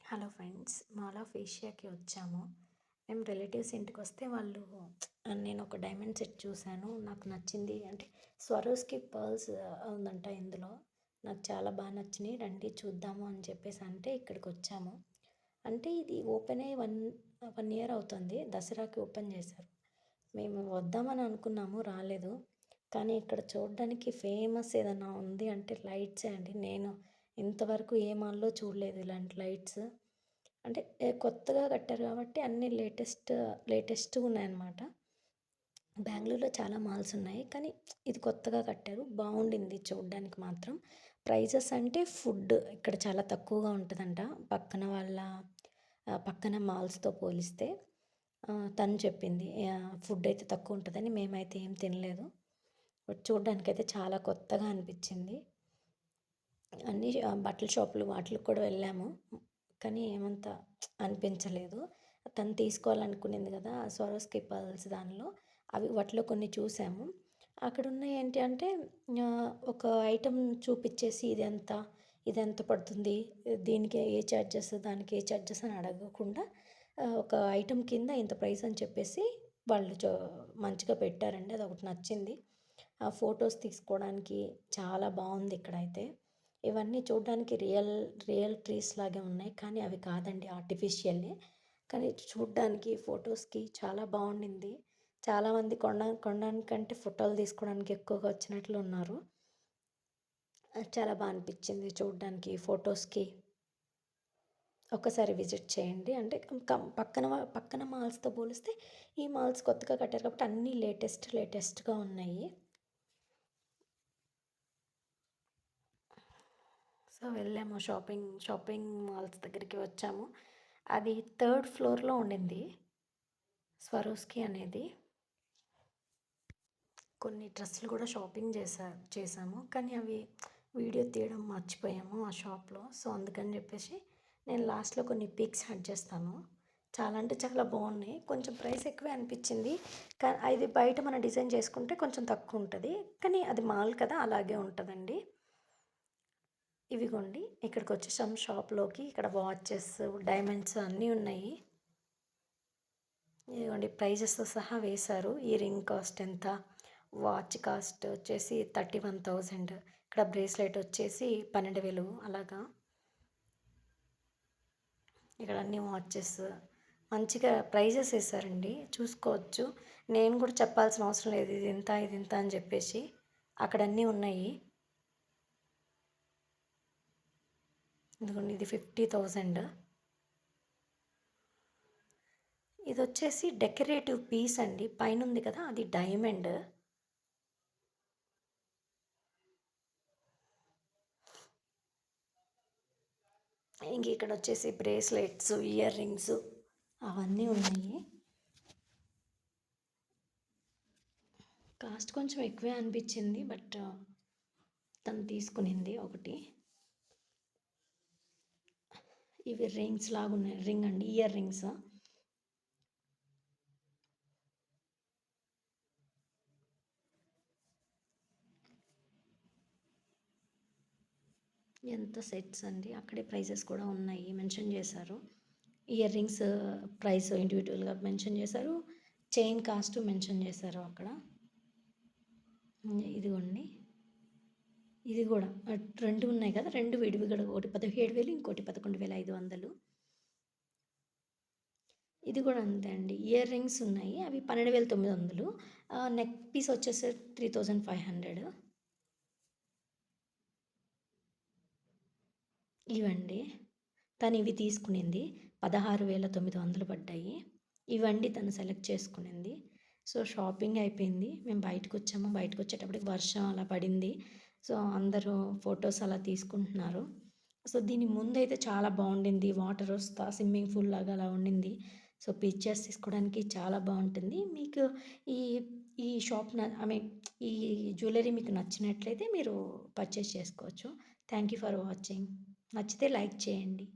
Hello friends, mall of ఏషియాకి వచ్చాము. మేము relatives ఇంటికి వస్తే వాళ్ళు నేను ఒక డైమండ్ సెట్ చూశాను. నాకు నచ్చింది. అంటే స్వరోస్కి పర్ల్స్ ఉందంట ఇందులో. నాకు చాలా బాగా నచ్చినాయి. రండి చూద్దాము అని చెప్పేసి అంటే ఇక్కడికి వచ్చాము. అంటే ఇది ఓపెన్ అయ్యి వన్ ఇయర్ అవుతుంది. దసరాకి ఓపెన్ చేశారు. మేము వద్దామని అనుకున్నాము, రాలేదు. కానీ ఇక్కడ చూడడానికి ఫేమస్ ఏదైనా ఉంది అంటే లైట్సే అండి. నేను ఇంతవరకు ఏ మాల్లో చూడలేదు ఇలాంటి లైట్స్. అంటే కొత్తగా కట్టారు కాబట్టి అన్నీ లేటెస్ట్‌గా ఉన్నాయన్నమాట. బెంగుళూరులో చాలా మాల్స్ ఉన్నాయి. కానీ ఇది కొత్తగా కట్టారు. బాగుండింది చూడడానికి మాత్రం. ప్రైజెస్ అంటే ఫుడ్ ఇక్కడ చాలా తక్కువగా ఉంటదంట. పక్కన మాల్స్‌తో పోలిస్తే. తను చెప్పింది. ఫుడ్ అయితే తక్కువ ఉంటదని. మేమైతే ఏం తినలేదు. బట్ చూడ్డానికైతే చాలా కొత్తగా అనిపించింది. అన్నీ బట్టల షాపులు వాటిలకి కూడా వెళ్ళాము. కానీ ఏమంత అనిపించలేదు. తను తీసుకోవాలనుకునింది కదా! స్వరోస్‌కి పర్ల్స్ దానిలో వాటిలో కొన్ని చూసాము. అక్కడున్నయి ఏంటి అంటే ఒక ఐటెమ్ చూపిచ్చేసి ఇదెంత పడుతుంది? దీనికి ఏ చార్జెస్, దానికి ఏ చార్జెస్ అని అడగకుండా ఒక ఐటెమ్ కింద ఇంత ప్రైస్ అని చెప్పేసి వాళ్ళు మంచిగా పెట్టారండి. అదొకటి నచ్చింది. ఫోటోస్ తీసుకోవడానికి చాలా బావుంది ఇక్కడైతే. ఇవన్నీ చూడ్డానికి రియల్ ట్రీస్ లాగే ఉన్నాయి. కానీ అవి కాదండి, ఆర్టిఫిషియలే. కానీ చూడ్డానికి ఫొటోస్‌కి చాలా బావుండింది. చాలామంది కొనడానికంటే ఫోటోలు తీసుకోవడానికి ఎక్కువగా వచ్చినట్లు ఉన్నారు. చాలా బా అనిపించింది చూడ్డానికి, ఫొటోస్‌కి. ఒక్కసారి విజిట్ చేయండి. అంటే పక్కన మాల్స్‌తో పోలిస్తే ఈ మాల్స్ కొత్తగా కట్టారు కాబట్టి అన్నీ లేటెస్ట్‌గా ఉన్నాయి. సో, వెళ్ళాము షాపింగ్ మాల్స్ దగ్గరికి వచ్చాము. అది థర్డ్ ఫ్లోర్‌లో ఉండింది స్వరోస్కి అనేది. కొన్ని డ్రెస్సులు కూడా షాపింగ్ చేశాము. కానీ అవి వీడియో తీయడం మర్చిపోయాము ఆ షాప్‌లో. సో, అందుకని చెప్పేసి నేను లాస్ట్‌లో కొన్ని పిక్స్ యాడ్ చేస్తాను. చాలా అంటే చాలా బాగున్నాయి. కొంచెం ప్రైస్ ఎక్కువే అనిపించింది. ఇది బయట మనం డిజైన్ చేసుకుంటే కొంచెం తక్కువ ఉంటది. కానీ అది మాల్ కదా, అలాగే ఉంటదండి. ఇవిగోండి ఇక్కడికి వచ్చేసాం షాప్‌లోకి. ఇక్కడ వాచెస్, డైమండ్స్ అన్నీ ఉన్నాయి. ఇదిగోండి ప్రైజెస్‌తో సహా వేశారు. ఈ రింగ్ కాస్ట్ ఎంత, వాచ్ కాస్ట్ వచ్చేసి 31,000. ఇక్కడ బ్రేస్లెట్ వచ్చేసి 12,000 అలాగా. ఇక్కడ అన్ని వాచెస్ మంచిగా ప్రైజెస్ వేశారండి, చూసుకోవచ్చు. నేను కూడా చెప్పాల్సిన అవసరం లేదు ఇది ఇంత అని చెప్పేసి. అక్కడ అన్నీ ఉన్నాయి. ఇదిగోండి ఇది 50,000. ఇది వచ్చేసి డెకరేటివ్ పీస్ అండి. పైన ఉంది కదా, అది డైమండ్. ఇంక ఇక్కడ వచ్చేసి బ్రేస్లెట్స్, ఇయర్ రింగ్స్ అవన్నీ ఉన్నాయి. కాస్ట్ కొంచెం ఎక్కువే అనిపించింది. బట్ తను తీసుకునింది ఒకటి. ఇవి రింగ్స్ లాగా ఉన్నాయి. రింగ్ అండి, ఇయర్ రింగ్స్. ఎంత సెట్స్ అండి, అక్కడే ప్రైజెస్ కూడా ఉన్నాయి, మెన్షన్ చేశారు. ఇయర్ రింగ్స్ ప్రైస్ ఇండివిజువల్గా మెన్షన్ చేశారు. చైన్ కాస్ట్ మెన్షన్ చేశారు అక్కడ. ఇదిగోండి ఇది కూడా 2 ఉన్నాయి కదా, 2 విడివిగా, ఒకటి 17,000, ఇంకోటి 11,500. ఇది కూడా అంతే అండి. ఇయర్ రింగ్స్ ఉన్నాయి, అవి 12,900. నెక్ పీస్ వచ్చేసి 3,500. ఇవండి తను ఇవి తీసుకునింది. 16,900 పడ్డాయి. ఇవండి తను సెలెక్ట్ చేసుకునింది. సో, షాపింగ్ అయిపోయింది. మేము బయటకొచ్చాము. బయటకొచ్చేటప్పటికి వర్షం అలా పడింది. సో, అందరూ ఫొటోస్ అలా తీసుకుంటున్నారు. సో, దీని ముందైతే చాలా బాగుండింది. వాటర్ వస్తా స్విమ్మింగ్ పూల్ లాగా అలా ఉండింది. సో, పిక్చర్స్ తీసుకోవడానికి చాలా బాగుంటుంది. మీకు ఈ ఈ షాప్ ఈ జ్యువెలరీ మీకు నచ్చినట్లయితే మీరు పర్చేస్ చేసుకోవచ్చు. Thank you for watching. నచ్చితే లైక్ చేయండి.